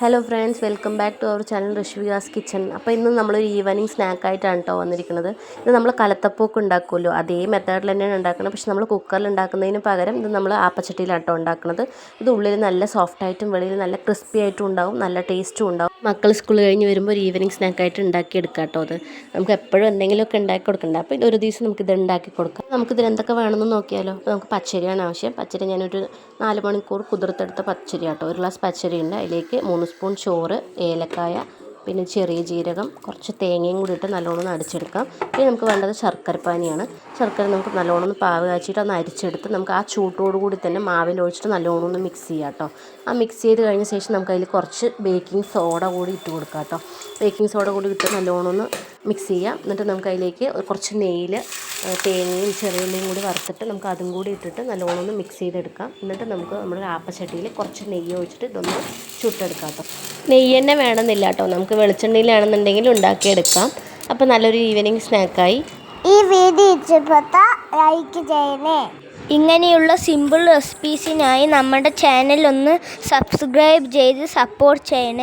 Hello friends, welcome back to our channel Rishivikas kitchen. അപ്പോൾ ഇന്ന് നമ്മളൊരു ഈവനിങ് സ്നാക്കായിട്ടാണ് കേട്ടോ വന്നിരിക്കുന്നത്. ഇത് നമ്മൾ കലത്തപ്പമൊക്കെ ഉണ്ടാക്കുമല്ലോ, അതേ മെത്തേഡിൽ തന്നെയാണ് ഉണ്ടാക്കുന്നത്. പക്ഷെ നമ്മൾ കുക്കറിൽ ഉണ്ടാക്കുന്നതിന് പകരം ഇത് നമ്മൾ ആപ്പച്ചട്ടിയിലാട്ടോ ഉണ്ടാക്കുന്നത്. ഇത് ഉള്ളിൽ നല്ല സോഫ്റ്റായിട്ടും വെളിയിൽ നല്ല ക്രിസ്പി ആയിട്ടും ഉണ്ടാവും, നല്ല ടേസ്റ്റും ഉണ്ടാവും. മക്കൾ സ്കൂൾ കഴിഞ്ഞ് വരുമ്പോൾ ഒരു ഈവനിങ് സ്നാക്കായിട്ട് ഉണ്ടാക്കിയെടുക്കാം കേട്ടോ. അത് നമുക്ക് എപ്പോഴും എന്തെങ്കിലുമൊക്കെ ഉണ്ടാക്കി കൊടുക്കണ്ട. അപ്പോൾ ഇതൊരു ദിവസം നമുക്കിത് ഉണ്ടാക്കി കൊടുക്കാം. നമുക്കിതിൽ എന്തൊക്കെ വേണമെന്ന് നോക്കിയാലോ. അപ്പോൾ നമുക്ക് പച്ചരിയാണ് ആവശ്യം. പച്ചരി ഞാനൊരു 4 മണിക്കൂർ കുതിർത്തെടുത്ത പച്ചരി കേട്ടോ. ഒരു ഗ്ലാസ് പച്ചരി ഉണ്ട്, അതിലേക്ക് 3 സ്പൂൺ ചോറ്, ഏലക്കായ, പിന്നെ ചെറിയ ജീരകം, കുറച്ച് തേങ്ങയും കൂടി ഇട്ട് നല്ലോണം അടിച്ചെടുക്കാം. പിന്നെ നമുക്ക് വേണ്ടത് ശർക്കരപ്പാനിയാണ്. ശർക്കര നമുക്ക് നല്ലോണം ഒന്ന് പാവ് കാച്ചിട്ട് ഒന്ന് അരിച്ചെടുത്ത് നമുക്ക് ആ ചൂട്ടോട് കൂടി തന്നെ മാവിൽ ഒഴിച്ചിട്ട് നല്ലോണം ഒന്ന് മിക്സ് ചെയ്യാം കേട്ടോ. ആ മിക്സ് ചെയ്ത് കഴിഞ്ഞ ശേഷം നമുക്ക് അതിൽ കുറച്ച് ബേക്കിംഗ് സോഡ കൂടി ഇട്ട് കൊടുക്കാം കേട്ടോ. ബേക്കിംഗ് സോഡ കൂടി ഇട്ട് നല്ലോണം ഒന്ന് മിക്സ് ചെയ്യാം. എന്നിട്ട് നമുക്ക് അതിലേക്ക് കുറച്ച് നെയ്യിൽ തേങ്ങയും ചെറിയ ഉള്ളിയും കൂടി വറുത്തിട്ട് നമുക്ക് അതും കൂടി ഇട്ടിട്ട് നല്ലോണം ഒന്ന് മിക്സ് ചെയ്തെടുക്കാം. എന്നിട്ട് നമുക്ക് നമ്മുടെ ആപ്പച്ചട്ടിയിൽ കുറച്ച് നെയ്യ് ഒഴിച്ചിട്ട് ഇതൊന്ന് ചുട്ടെടുക്കാം കേട്ടോ. നെയ്യ് തന്നെ വേണമെന്നില്ല കേട്ടോ, നമുക്ക് വെളിച്ചെണ്ണയിലാണെന്നുണ്ടെങ്കിൽ ഉണ്ടാക്കിയെടുക്കാം. അപ്പോൾ നല്ലൊരു ഈവനിങ് സ്നാക്കായി. ഈ വീഡിയോ ഇഷ്ടപ്പെട്ടാൽ ലൈക്ക് ചെയ്യണേ. ഇങ്ങനെയുള്ള സിമ്പിൾ റെസിപ്പീസിനായി നമ്മുടെ ചാനൽ ഒന്ന് സബ്സ്ക്രൈബ് ചെയ്ത് സപ്പോർട്ട് ചെയ്യണേ.